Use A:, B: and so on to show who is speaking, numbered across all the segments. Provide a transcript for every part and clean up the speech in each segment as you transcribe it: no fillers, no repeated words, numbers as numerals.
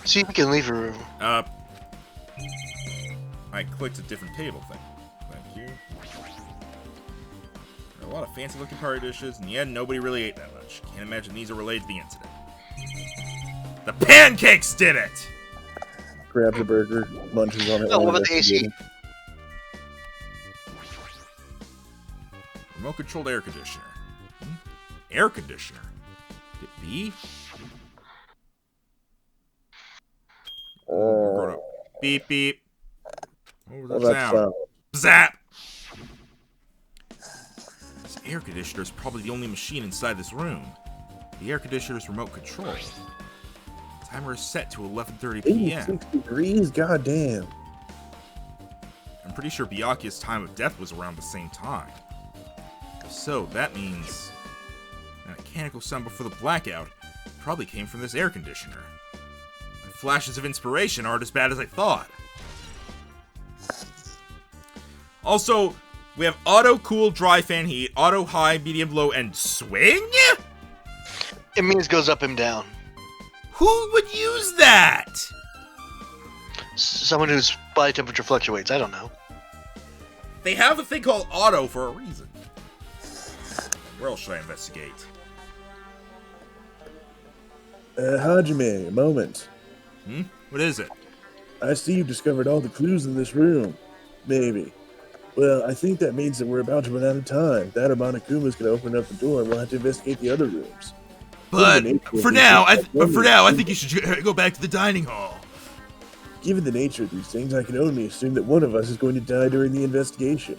A: See if we can leave a room.
B: I clicked a different table thing. Thank you. There are a lot of fancy-looking party dishes, and yet nobody really ate that much. Can't imagine these are related to the incident. The pancakes did it!
C: Grabs a burger, munches on it.
A: Oh, what about the AC?
B: Remote-controlled air conditioner. Air conditioner? Could it be? Beep, beep. What was that sound? Zap! This air conditioner is probably the only machine inside this room. The air conditioner is remote control. Timer is set to 11:30 p.m.
C: 86 degrees? Goddamn.
B: I'm pretty sure Byakuya's time of death was around the same time. So that means the mechanical sound before the blackout probably came from this air conditioner. My flashes of inspiration aren't as bad as I thought. Also, we have auto cool, dry fan heat, auto high, medium low, and swing?
A: It means goes up and down.
B: Who would use that?
A: Someone whose body temperature fluctuates. I don't know.
B: They have a thing called auto for a reason. Where else should I investigate?
C: Hajime, a moment.
B: What is it?
C: I see you've discovered all the clues in this room. Maybe. Well, I think that means that we're about to run out of time. That or Monokuma's gonna open up the door and we'll have to investigate the other rooms.
B: But for now, I think you should go back to the dining hall.
C: Given the nature of these things, I can only assume that one of us is going to die during the investigation.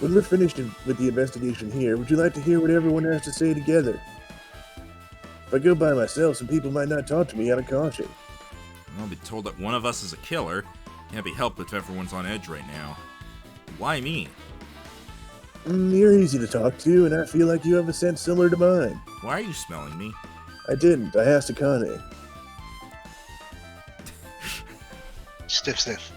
C: When we're finished with the investigation here, would you like to hear what everyone has to say together? If I go by myself, some people might not talk to me out of caution.
B: I'll be told that one of us is a killer. Can't be helped if everyone's on edge right now. Why me?
C: You're easy to talk to, and I feel like you have a scent similar to mine.
B: Why are you smelling me?
C: I didn't. I asked Akane.
A: Sniff.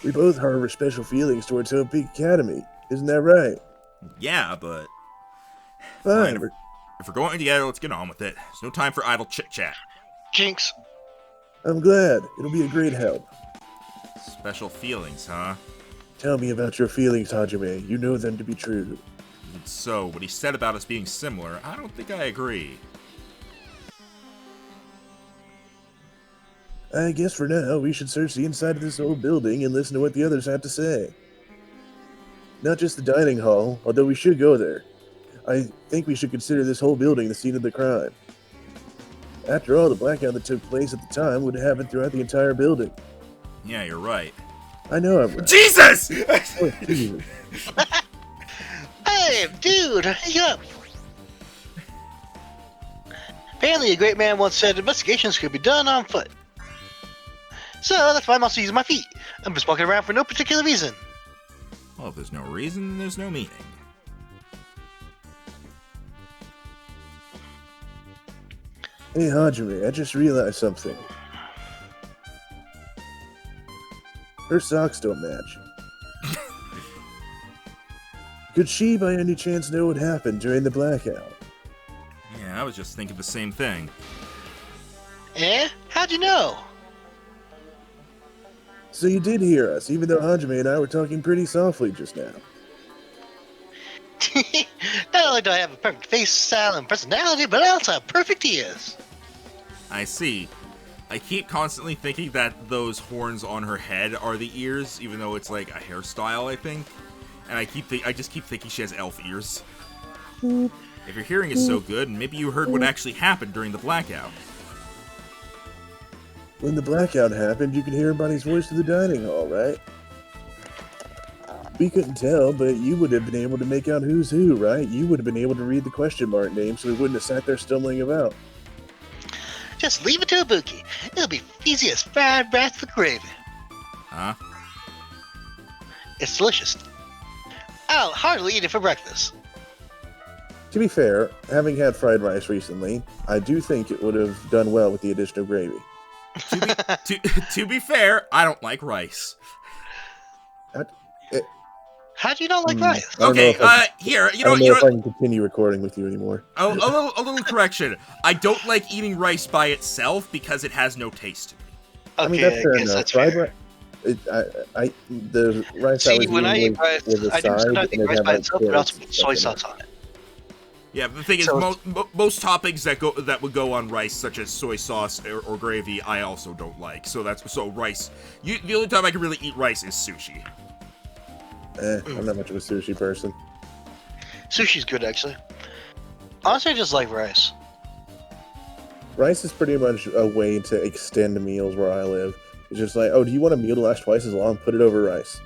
C: We both harbor special feelings towards Hope Peak Academy. Isn't that right?
B: Yeah, but...
C: Fine.
B: If we're going together, let's get on with it. There's no time for idle chit-chat.
A: Jinx.
C: I'm glad. It'll be a great help.
B: Special feelings, huh?
C: Tell me about your feelings, Hajime. You know them to be true.
B: So, what he said about us being similar, I don't think I agree.
C: I guess for now, we should search the inside of this old building and listen to what the others have to say. Not just the dining hall, although we should go there. I think we should consider this whole building the scene of the crime. After all, the blackout that took place at the time would have happened throughout the entire building.
B: Yeah, you're right.
C: I know I'm right.
B: Jesus!
C: Oh, Jesus.
A: Hey, dude, hang up. Apparently, a great man once said investigations could be done on foot. So that's why I'm also using my feet. I'm just walking around for no particular reason.
B: Well, if there's no reason, then there's no meaning.
C: Hey, Hajime, I just realized something. Her socks don't match. Could she, by any chance, know what happened during the blackout?
B: Yeah, I was just thinking the same thing.
A: Eh? How'd you know?
C: So you did hear us, even though Hajime and I were talking pretty softly just now.
A: Not only do I have a perfect face, style, and personality, but I also have perfect ears.
B: I see. I keep constantly thinking that those horns on her head are the ears, even though it's like a hairstyle, I think. And I just keep thinking she has elf ears. If your hearing is so good, maybe you heard what actually happened during the blackout.
C: When the blackout happened, you could hear everybody's voice through the dining hall, right? We couldn't tell, but you would have been able to make out who's who, right? You would have been able to read the question mark name, so we wouldn't have sat there stumbling about.
A: Just leave it to Ibuki. It'll be easy as fried rats with gravy.
B: Huh?
A: It's delicious. I'll hardly eat it for breakfast.
C: To be fair, having had fried rice recently, I do think it would have done well with the addition of gravy.
B: To be fair, I don't like rice.
A: How do you not like rice?
C: I don't know
B: Okay,
C: if I,
B: here,
C: I don't know if I can continue recording with you anymore.
B: a little correction. I don't like eating rice by itself because it has no taste to me.
A: Okay,
C: I mean, that's fair
A: guess
C: enough.
A: that's
C: Fried
A: fair.
C: rice. The rice I
A: See,
C: was
A: when I
C: eating
A: eat rice,
C: was a
A: I do
C: side,
A: sometimes
C: and
A: eat
C: it
A: rice
C: had
A: by
C: like
A: itself, but I
C: carrots
A: also
C: and
A: put
C: stuff
A: soy
C: in it.
A: sauce on it.
B: Yeah, but the thing is,
A: So
B: most toppings that would go on rice, such as soy sauce or gravy, I also don't like. So rice. The only time I can really eat rice is sushi.
C: I'm not much of a sushi person.
A: Sushi's good, actually. Honestly, I just like rice.
C: Rice is pretty much a way to extend meals where I live. It's just like, oh, do you want a meal to last twice as long? Put it over rice.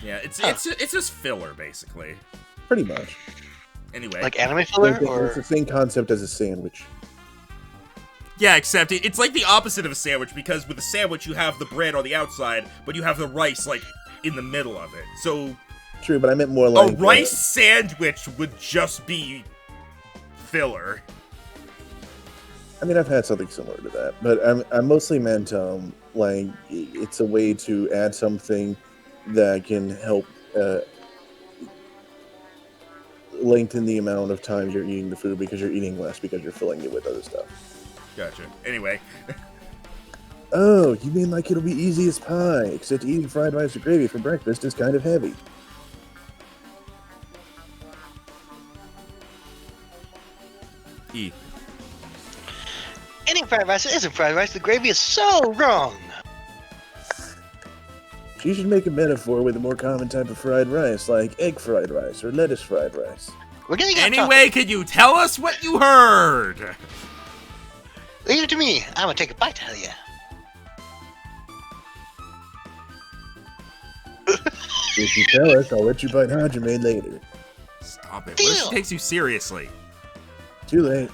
B: Yeah, it's
A: Huh.
B: it's just filler, basically.
C: Pretty much.
B: Anyway.
A: Like anime filler,
C: It's
A: or
C: the same concept as a sandwich.
B: Yeah, except it's like the opposite of a sandwich, because with a sandwich you have the bread on the outside, but you have the rice, like, in the middle of it. So
C: True, but I meant more
B: a
C: like
B: rice sandwich would just be filler.
C: I mean, I've had something similar to that, but I mostly meant like it's a way to add something that can help lengthen the amount of time you're eating the food because you're eating less because you're filling it with other stuff.
B: Gotcha. Anyway.
C: Oh, you mean like it'll be easy as pie, except eating fried rice or gravy for breakfast is kind of heavy.
B: E.
A: any fried rice isn't fried rice. The gravy is so wrong.
C: You should make a metaphor with a more common type of fried rice, like egg fried rice or lettuce fried rice.
A: We're getting off
B: Anyway, can you tell us what you heard?
A: topic. Leave it to me. I'm gonna take a bite out of you.
C: If you tell us, I'll let you bite Hajime later.
B: Stop it. What if she
A: Deal.
B: takes you seriously?
C: Too late.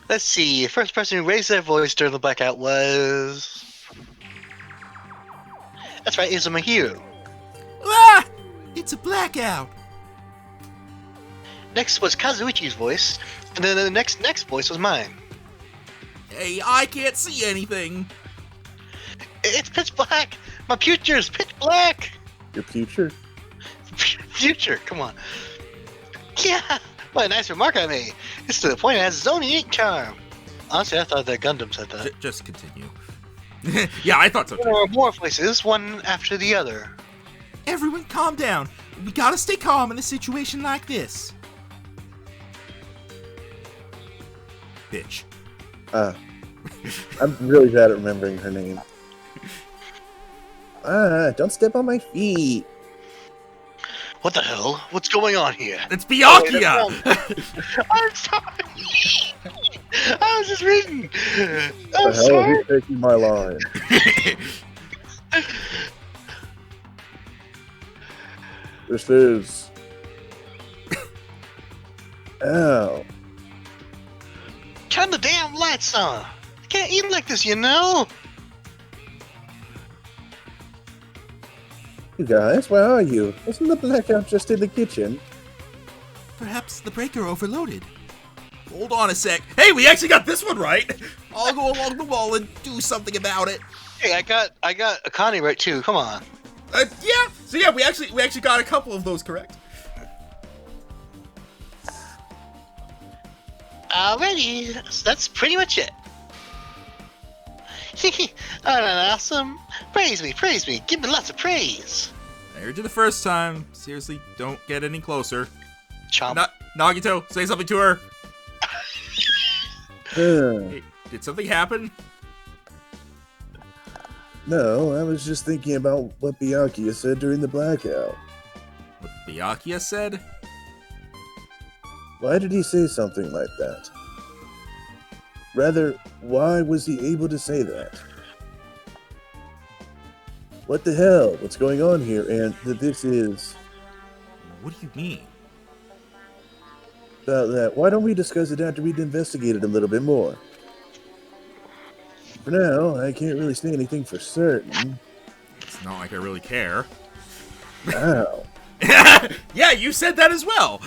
A: Let's see. The first person who raised their voice during the blackout was. That's right, it's Mahiru.
B: Ah! It's a blackout.
A: Next was Kazuichi's voice, and then the next voice was mine.
B: Hey, I can't see anything.
A: It's pitch black. My future's pitch black.
C: Your future?
A: Future, come on. Yeah, what a nice remark I made. It's to the point it has its own unique charm. Honestly, I thought that Gundam said that.
B: Just continue. Yeah, I thought so too.
A: There are more voices, one after the other.
B: Everyone calm down. We gotta stay calm in a situation like this. Bitch.
C: I'm really bad at remembering her name. Don't step on my feet.
A: What the hell? What's going on here?
B: It's Byakuya!
A: I'm sorry. I was just reading.
C: The
A: I'm
C: hell
A: sorry.
C: are you taking my line? This is... Ow.
A: Turn the damn lights on. I can't eat like this, you know?
C: You guys, where are you? Isn't the blackout just in the kitchen?
B: Perhaps the breaker overloaded. Hold on a sec. Hey, we actually got this one right. I'll go along the wall and do something about it.
A: Hey, I got Akane right too. Come on.
B: Yeah. So yeah, we actually got a couple of those correct.
A: Alrighty, so that's pretty much it. Awesome. Praise me, give me lots of praise.
B: I heard you the first time. Seriously, don't get any closer.
A: Chomp.
B: Nagito, say something to her. Hey, did something happen?
C: No, I was just thinking about what Byakuya said during the blackout.
B: What Byakuya said?
C: Why did he say something like that? Rather, why was he able to say that? What the hell? What's going on here? And that this is...
B: What do you mean?
C: About that. Why don't we discuss it after we've investigated a little bit more? For now, I can't really say anything for certain.
B: It's not like I really care.
C: Ow.
B: Yeah, you said that as well.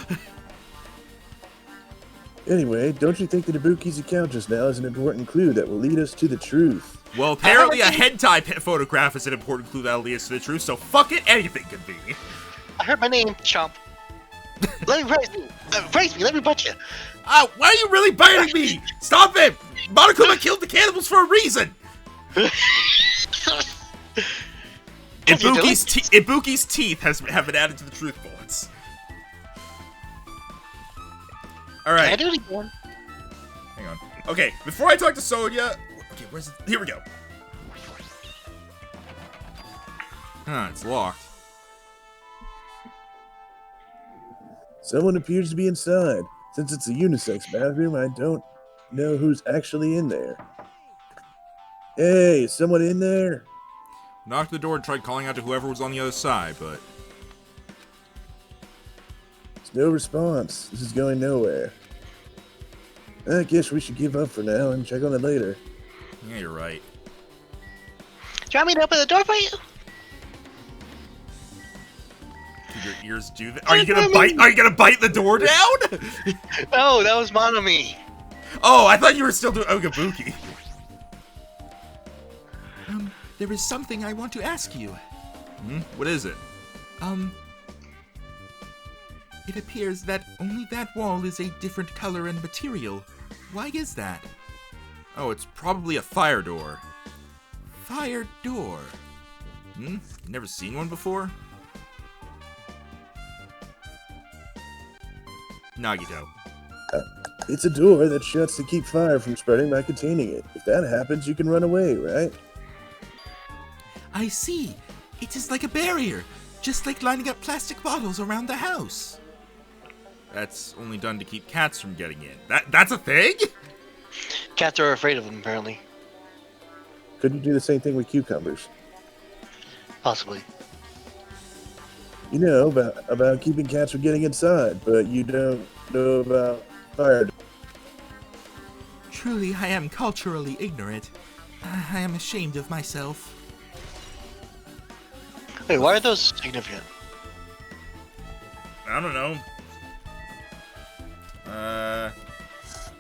C: Anyway, don't you think that Ibuki's account just now is an important clue that will lead us to the truth?
B: Well, apparently a hentai photograph is an important clue that'll lead us to the truth, so fuck it, anything could be.
A: I heard my name, Chomp. Let me raise me. Raise me, let me butt you.
B: Why are you really biting me? Stop it! Monokuma killed the cannibals for a reason! Ibuki's teeth have been added to the truth bullets. Alright.
A: Can I do it again?
B: Hang on. Okay, before I talk to Sonya... Okay, where's it? Here we go. Huh, it's locked.
C: Someone appears to be inside. Since it's a unisex bathroom, I don't know who's actually in there. Hey, is someone in there?
B: Knocked the door and tried calling out to whoever was on the other side, but...
C: There's no response. This is going nowhere. I guess we should give up for now and check on it later.
B: Yeah, you're right.
A: Do you want me to open the door for you?
B: Did your ears do that? Are you gonna bite the door down?
A: No, that was Monomi.
B: Oh, I thought you were still doing Okabuki.
D: There is something I want to ask you.
B: What is it?
D: It appears that only that wall is a different color and material. Why is that?
B: Oh, it's probably a fire door.
D: Fire door.
B: You never seen one before? Nagito.
C: It's a door that shuts to keep fire from spreading by containing it. If that happens, you can run away, right?
D: I see. It is like a barrier, just like lining up plastic bottles around the house.
B: That's only done to keep cats from getting in. That's a thing?
A: Cats are afraid of them, apparently.
C: Could you do the same thing with cucumbers?
A: Possibly.
C: You know about keeping cats from getting inside, but you don't know about fire.
D: Truly, I am culturally ignorant. I am ashamed of myself.
A: Wait, why are those significant?
B: I don't know.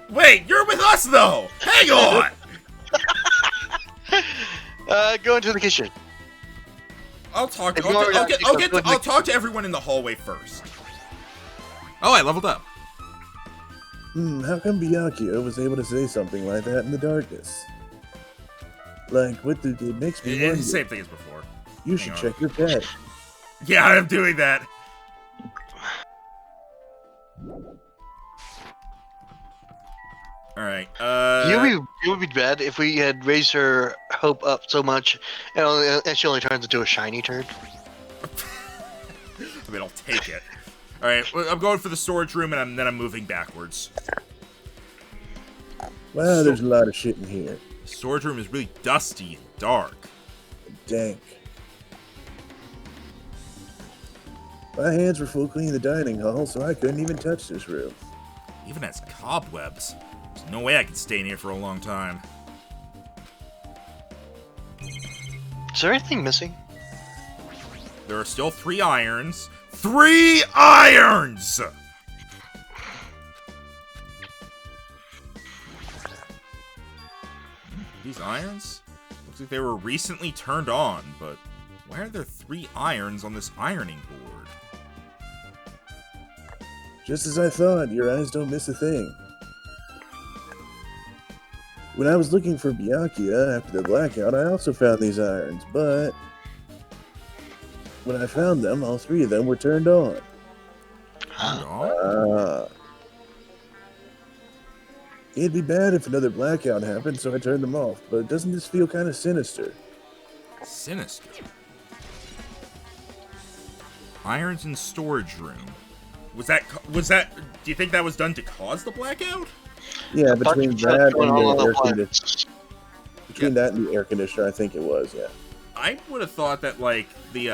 B: Wait, you're with us though! Hang on!
A: Go into the kitchen.
B: I'll talk
A: If
B: I'll talk to everyone in the hallway first. Oh, I leveled up.
C: How come Byakuya was able to say something like that in the darkness? Like, it makes me
B: It's
C: wonder.
B: the same thing as before.
C: You should check your pet.
B: Yeah, I'm doing that. Alright,
A: It would be bad if we had raised her hope up so much, and she only turns into a shiny turd.
B: I mean, I'll take it. Alright, I'm going for the storage room, and then I'm moving backwards.
C: Wow, there's a lot of shit in here.
B: The storage room is really dusty and dark.
C: Dank. My hands were full cleaning the dining hall, so I couldn't even touch this room.
B: Even has cobwebs. There's no way I could stay in here for a long time.
A: Is there anything missing?
B: There are still 3 irons. 3 irons! These irons? Looks like they were recently turned on, but why are there 3 irons on this ironing board?
C: Just as I thought, your eyes don't miss a thing. When I was looking for Byakuya after the blackout, I also found these irons, but when I found them, all 3 of them were turned on. It'd be bad if another blackout happened, so I turned them off, but doesn't this feel kind of sinister?
B: Sinister. Irons in storage room. Was that, do you think that was done to cause the blackout?
C: Yeah, between that and the air
A: conditioner.
C: conditioner. Between that and the air conditioner, I think it was, yeah.
B: I would have thought that, like, they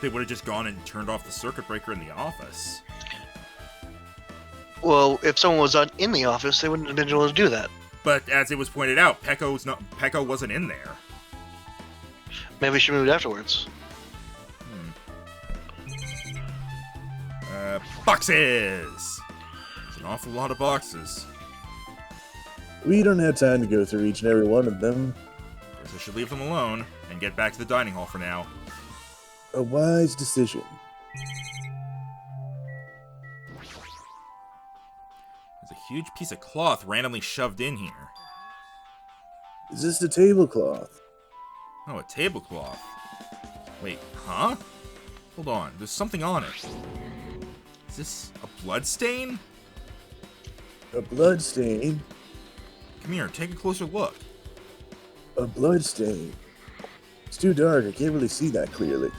B: would have just gone and turned off the circuit breaker in the office.
A: Well, if someone was in the office, they wouldn't have been able to do that.
B: But as it was pointed out, Peko wasn't in there.
A: Maybe she moved afterwards.
B: Boxes! There's a An awful lot of boxes.
C: We don't have time to go through each and every one of them.
B: Guess I should leave them alone and get back to the dining hall for now.
C: A wise decision.
B: There's a huge piece of cloth randomly shoved in here.
C: Is this the tablecloth?
B: Oh, a tablecloth. Wait, huh? Hold on, there's something on it. Is this a blood stain?
C: A blood stain?
B: Come here, take a closer look.
C: A blood stain. It's too dark, I can't really see that clearly.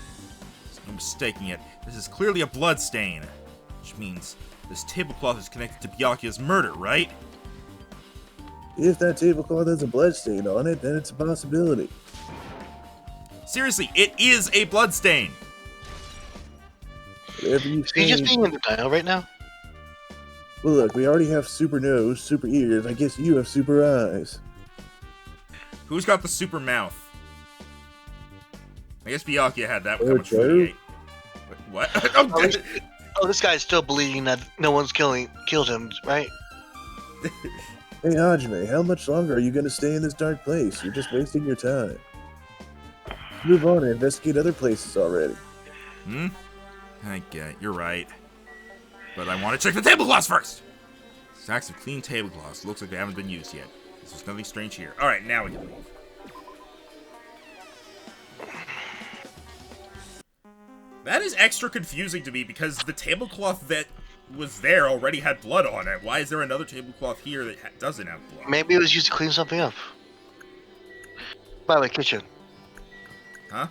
B: There's no mistaking it. This is clearly a blood stain. Which means this tablecloth is connected to Byakuya's murder, right?
C: If that tablecloth has a blood stain on it, then it's a possibility.
B: Seriously, it is a blood stain!
C: Whatever you
A: Is he just
C: say.
A: being in denial right now?
C: Well, look, we already have super nose, super ears. I guess you have super eyes.
B: Who's got the super mouth? I guess Byakuya had that with
C: Oh,
B: how much food he
C: Joe?
B: ate. Wait, what? Oh,
A: Oh, this guy's still believing that no one's killed him, right?
C: Hey, Hajime, how much longer are you going to stay in this dark place? You're just wasting your time. Move on and investigate other places already.
B: I get it, you're right. But I want to check the tablecloths first! Stacks of clean tablecloths. Looks like they haven't been used yet. There's nothing strange here. Alright, now we can leave. That is extra confusing to me because the tablecloth that was there already had blood on it. Why is there another tablecloth here that doesn't have blood?
A: Maybe it was used to clean something up. By the way, kitchen.
B: Huh?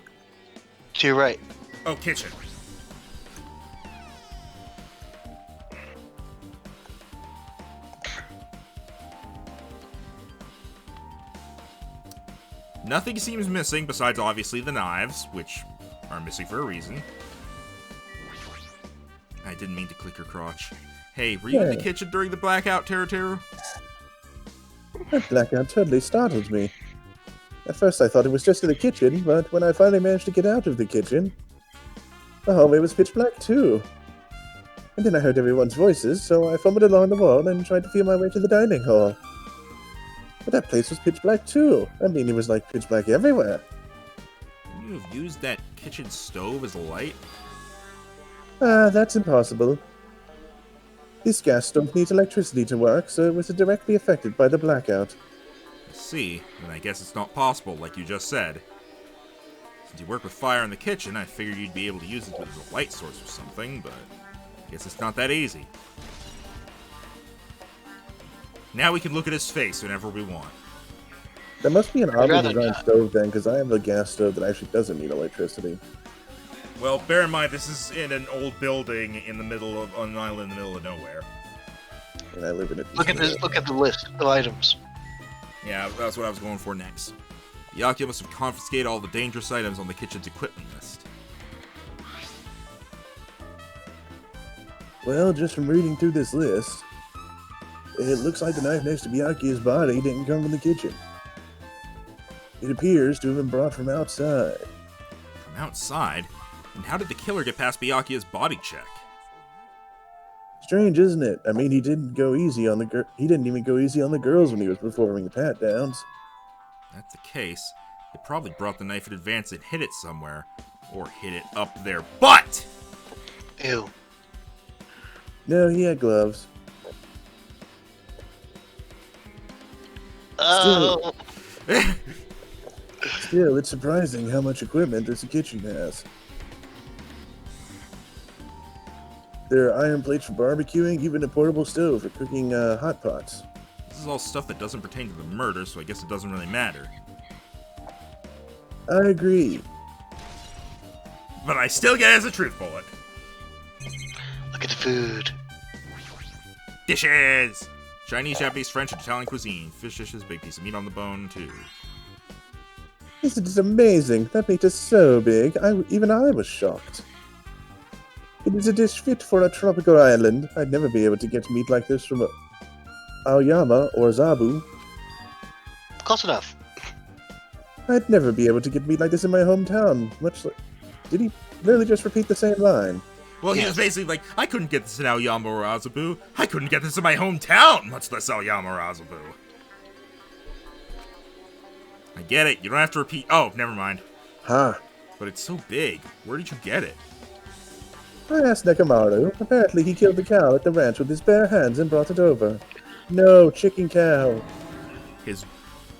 A: To your right.
B: Oh, kitchen. Nothing seems missing besides obviously the knives, which are missing for a reason. I didn't mean to click your crotch. Hey, were you in the
C: Yeah.
B: kitchen during the blackout, Teru?
C: That blackout totally startled me. At first I thought it was just in the kitchen, but when I finally managed to get out of the kitchen, the hallway was pitch black too. And then I heard everyone's voices, so I fumbled along the wall and tried to feel my way to the dining hall. But that place was pitch black too. I mean, it was like pitch black everywhere.
B: Could you have used that kitchen stove as a light?
C: Ah, that's impossible. This gas stove needs electricity to work, so it was directly affected by the blackout.
B: I see, then I guess it's not possible, like you just said. Since you work with fire in the kitchen, I figured you'd be able to use it as a light source or something, but I guess it's not that easy. Now we can look at his face whenever we want.
C: There must be an
A: I'd rather
C: oddly designed
A: not.
C: stove then, because I have a gas stove that actually doesn't need electricity.
B: Well, bear in mind, this is in an old building in the middle of on an island in the middle of nowhere.
C: And I live in it.
A: Look at this. Look at the list of items.
B: Yeah, that's what I was going for next. Byakuya must have confiscated all the dangerous items on the kitchen's equipment list.
C: Well, just from reading through this list, it looks like the knife next to Byakuya's body didn't come from the kitchen. It appears to have been brought from outside.
B: From outside? And how did the killer get past Byakuya's body check?
C: Strange, isn't it? I mean, he didn't go easy on the he didn't even go easy on the girls when he was performing the pat-downs.
B: If that's the case, they probably brought the knife in advance and hid it somewhere. Or hid it up their butt!
A: Ew.
C: No, he had gloves.
A: Oh.
C: Still, it's surprising how much equipment this kitchen has. There are iron plates for barbecuing, even a portable stove for cooking hot pots.
B: This is all stuff that doesn't pertain to the murder, so I guess it doesn't really matter.
C: I agree.
B: But I still get it as a truth bullet.
A: Look at the food.
B: Dishes! Chinese, Japanese, French, and Italian cuisine. Fish dishes, big piece of meat on the bone, too.
C: This is amazing. That meat is so big, even I was shocked. It is a dish fit for a tropical island. I'd never be able to get meat like this from Aoyama or Zabu.
A: Close enough.
C: I'd never be able to get meat like this in my hometown. Much like... Did he literally just repeat the same line?
B: Well, he was basically like, I couldn't get this in Aoyama or Azabu. I couldn't get this in my hometown, much less Aoyama or Azabu. I get it. You don't have to repeat. Oh, never mind.
C: Huh.
B: But it's so big. Where did you get it?
C: I asked Nekamaru. Apparently he killed the cow at the ranch with his bare hands and brought it over. No, chicken cow.
B: His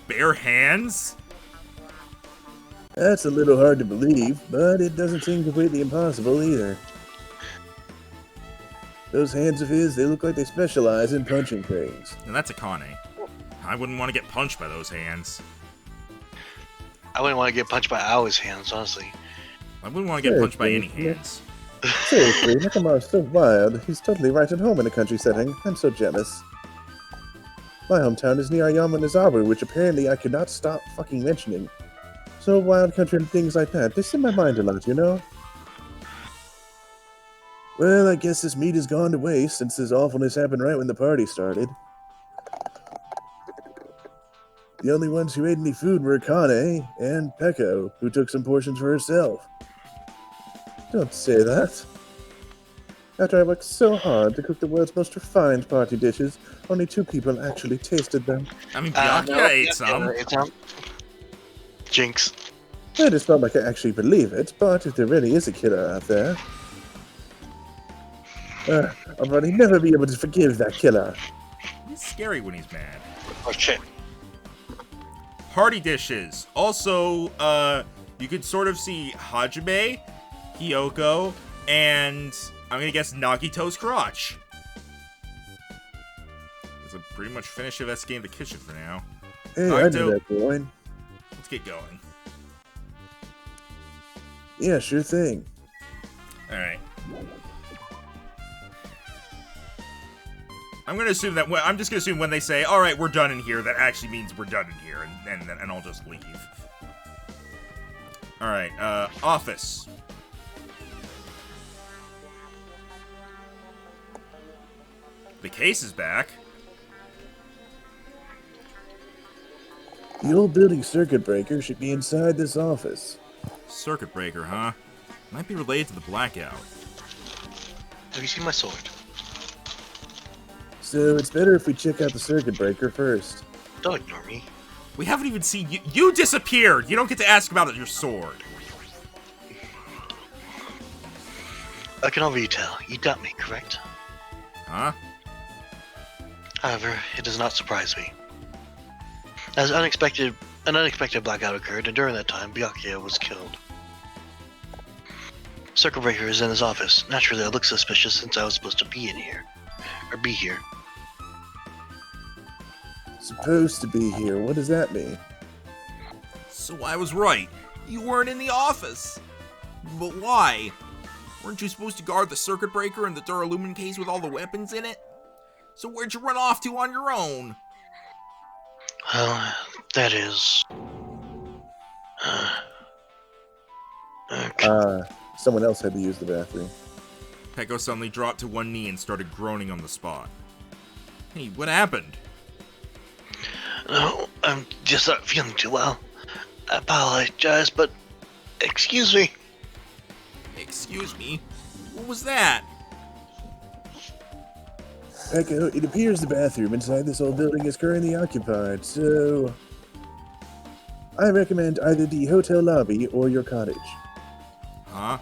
B: bare hands?
C: That's a little hard to believe, but it doesn't seem completely impossible either. Those hands of his, they look like they specialize in punching things.
B: And that's Akane. I wouldn't want to get punched by those hands.
A: I wouldn't want to get punched by Aoi's hands, honestly.
B: I wouldn't want to get punched by any hands.
C: Seriously, Nekamaru's so wild. He's totally right at home in a country setting. I'm so jealous. My hometown is near Ayama Nizaru, which apparently I could not stop fucking mentioning. So wild country and things like that, they sit in my mind a lot, you know? Well, I guess this meat has gone to waste since this awfulness happened right when the party started. The only ones who ate any food were Akane and Peko, who took some portions for herself. Don't say that. After I worked so hard to cook the world's most refined party dishes, only 2 people actually tasted them.
B: I mean, Byakuya ate some.
A: Jinx.
C: I just felt like I actually believe it, but if there really is a killer out there... I'll probably never be able to forgive that killer.
B: He's scary when he's mad.
A: Oh shit.
B: Party dishes. Also, you could sort of see Hajime, Hiyoko, and I'm gonna guess Nagito's crotch. It's a pretty much finish of SK in the kitchen for now.
C: Hey, I knew that, boy.
B: Let's get going.
C: Yeah, sure thing.
B: Alright. I'm gonna assume that I'm just gonna assume when they say, "Alright, we're done in here," that actually means we're done in here, and I'll just leave. Alright, office. The case is back.
C: The old building circuit breaker should be inside this office.
B: Circuit breaker, huh? Might be related to the blackout.
A: Have you seen my sword?
C: So it's better if we check out the circuit breaker first.
A: Don't ignore me.
B: We haven't even seen you. You disappeared! You don't get to ask about your sword.
A: I can already tell. You got me, correct?
B: Huh?
A: However, it does not surprise me. As an unexpected blackout occurred, and during that time, Byakuya was killed. Circuit breaker is in his office. Naturally, I look suspicious since I was supposed to be in here. Or be here.
C: Supposed to be here. What does that mean?
D: So I was right. You weren't in the office. But why? Weren't you supposed to guard the circuit breaker and the Duralumin case with all the weapons in it? So where'd you run off to on your own?
A: Well, that is...
C: Someone else had to use the bathroom.
B: Peko suddenly dropped to one knee and started groaning on the spot. Hey, what happened?
A: No, I'm just not feeling too well. I apologize, but... Excuse me.
D: Excuse me? What was that?
C: Peko, it appears the bathroom inside this old building is currently occupied, so... I recommend either the hotel lobby or your cottage.
B: Huh?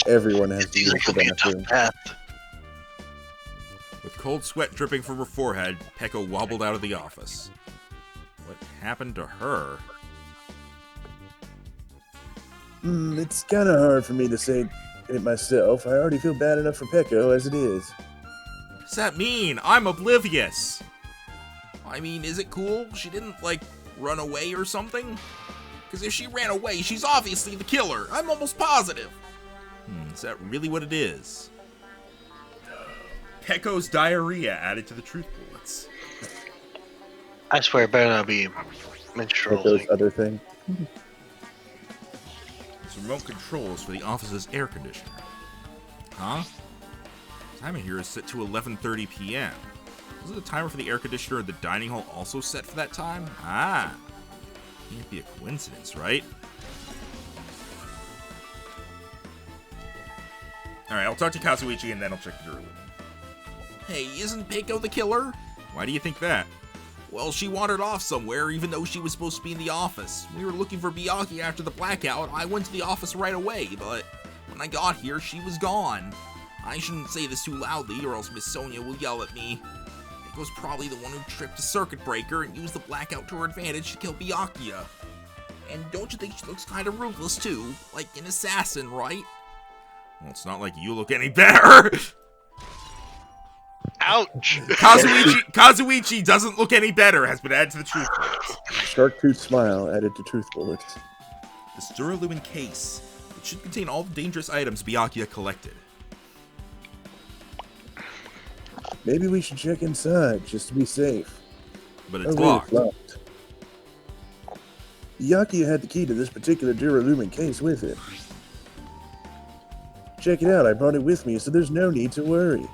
C: Everyone has to
A: These
C: use
A: are
C: the
A: gonna be a tough
C: bathroom.
A: path.
B: With cold sweat dripping from her forehead, Peko wobbled out of the office. What happened to her?
C: It's kinda hard for me to say it myself. I already feel bad enough for Peko as it is.
B: What does that mean? I'm oblivious.
D: I mean, is it cool? She didn't, like, run away or something? Because if she ran away, she's obviously the killer. I'm almost positive.
B: Is that really what it is? Peko's diarrhea added to the truth bullets.
A: I swear it better not be menstrual.
C: Peko's other thing.
B: This remote control is for the office's air conditioner. Huh? The timer here is set to 11:30 p.m. Isn't the timer for the air conditioner in the dining hall also set for that time? Ah. Can't be a coincidence, right? Alright, I'll talk to Kazuichi and then I'll check the room.
D: Hey, isn't Peiko the killer?
B: Why do you think that?
D: Well, she wandered off somewhere, even though she was supposed to be in the office. We were looking for Byakuya after the blackout. I went to the office right away, but when I got here, she was gone. I shouldn't say this too loudly, or else Miss Sonia will yell at me. Peiko's probably the one who tripped a circuit breaker and used the blackout to her advantage to kill Byakuya. And don't you think she looks kind of ruthless, too? Like an assassin, right?
B: Well, it's not like you look any better!
A: Ouch!
B: Kazuichi doesn't look any better has been added to the truth bullets.
C: Shark tooth smile added to truth bullets.
B: This duralumin case. It should contain all the dangerous items Byakuya collected.
C: Maybe we should check inside, just to be safe.
B: But it's
C: Oh, wait,
B: locked.
C: locked. Byakuya had the key to this particular duralumin case with him. Check it out, I brought it with me, so there's no need to worry.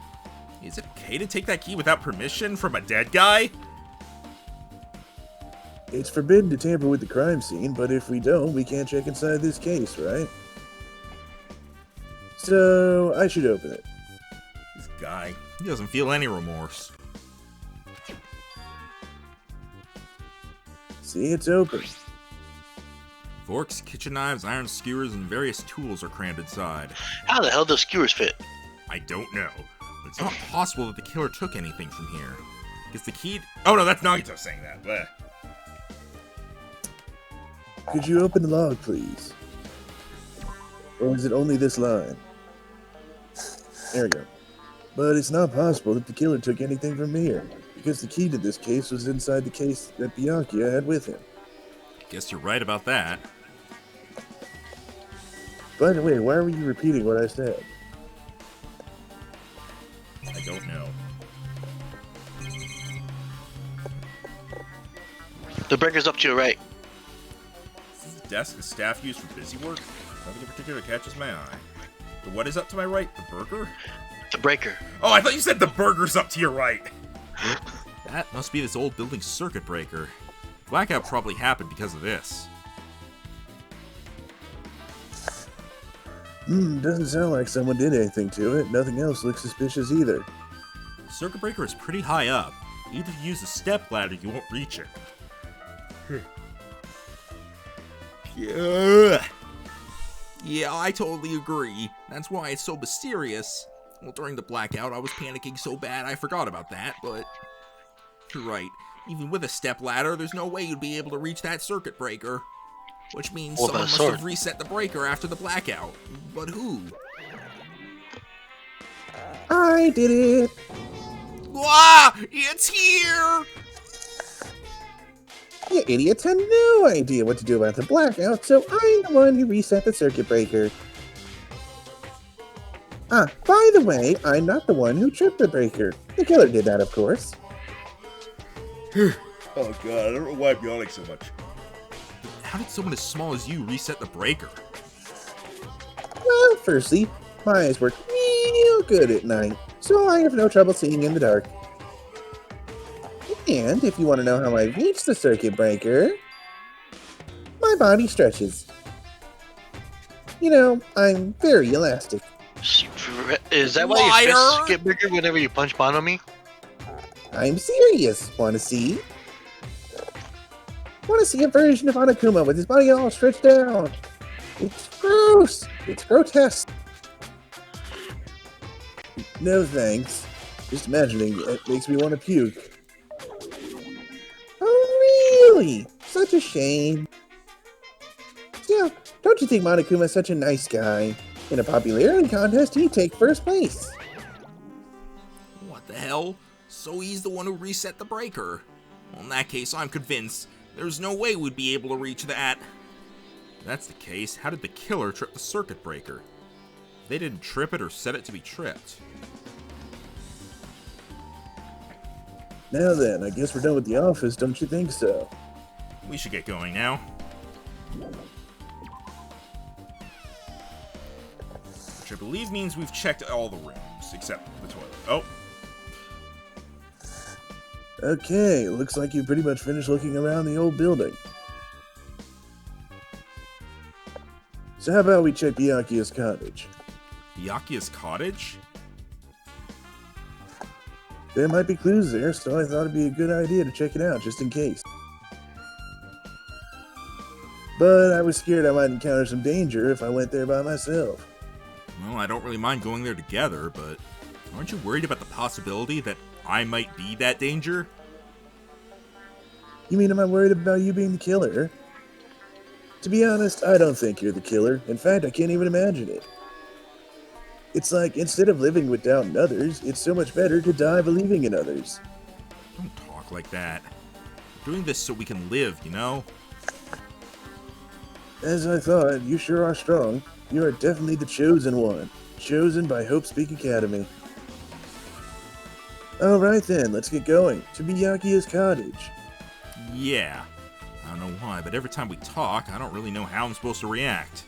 B: Is it okay to take that key without permission from a dead guy?
C: It's forbidden to tamper with the crime scene, but if we don't, we can't check inside this case, right? So, I should open it.
B: This guy, he doesn't feel any remorse.
C: See, it's open.
B: Forks, kitchen knives, iron skewers, and various tools are crammed inside.
A: How the hell do skewers fit?
B: I don't know. But it's not possible that the killer took anything from here. Because the key... Oh no, that's Nagito saying that. Blech.
C: Could you open the log, please? Or is it only this line? There we go. But it's not possible that the killer took anything from here, because the key to this case was inside the case that Byakuya had with him.
B: Guess you're right about that.
C: By the way, why were you repeating what I said?
B: I don't know.
A: The breaker's up to your right.
B: This is a desk and staff used for busy work. Nothing in particular catches my eye. The what is up to my right? The burger?
A: The breaker.
B: Oh, I thought you said the burger's up to your right. That must be this old building's circuit breaker. Blackout probably happened because of this.
C: Doesn't sound like someone did anything to it. Nothing else looks suspicious either.
B: The circuit breaker is pretty high up. Even if you use a step ladder, you won't reach it.
D: Yeah, I totally agree. That's why it's so mysterious. Well, during the blackout, I was panicking so bad I forgot about that, but... You're right. Even with a step ladder, there's no way you'd be able to reach that circuit breaker. Which means
A: Or
D: someone
A: the
D: must
A: sword.
D: have reset the breaker after the blackout. But who?
C: I did it!
D: Ah! It's here!
C: You idiots had no idea what to do about the blackout, so I'm the one who reset the circuit breaker. Ah, by the way, I'm not the one who tripped the breaker. The killer did that, of course.
B: Oh god, I don't know why I'm yawning so much.
D: How did someone as small as you reset the breaker?
C: Well, firstly, my eyes work real good at night, so I have no trouble seeing in the dark. And if you want to know how I reached the circuit breaker, my body stretches. You know, I'm very elastic.
A: Is that why your
D: Liar!
A: fists get bigger whenever you punch Bonomi?
C: I'm serious. Want to see? Want to see a version of Hanakuma with his body all stretched out? It's gross. It's grotesque. No thanks. Just imagining it makes me want to puke. Oh, really? Such a shame. Still, don't you think Monokuma's such a nice guy? In a popularity contest, he'd take first place.
D: What the hell? So he's the one who reset the breaker. Well, in that case, I'm convinced. There's no way we'd be able to reach that.
B: If that's the case, how did the killer trip the circuit breaker? They didn't trip it or set it to be tripped.
C: Now then, I guess we're done with the office, don't you think so?
B: We should get going now. Which I believe means we've checked all the rooms, except the toilet. Oh,
C: Okay, looks like you pretty much finished looking around the old building. So how about we check Byakuya's cottage?
B: Byakuya's cottage?
C: There might be clues there, so I thought it'd be a good idea to check it out, just in case. But I was scared I might encounter some danger if I went there by myself.
B: Well, I don't really mind going there together, but aren't you worried about the possibility that I might be that danger?
C: You mean am I worried about you being the killer? To be honest, I don't think you're the killer. In fact, I can't even imagine it. It's like, instead of living with doubt in others, it's so much better to die believing in others.
B: Don't talk like that. We're doing this so we can live, you know?
C: As I thought, you sure are strong. You are definitely the chosen one. Chosen by Hope Speak Academy. Alright then, let's get going. To Byakuya's cottage.
B: Yeah. I don't know why, but every time we talk, I don't really know how I'm supposed to react.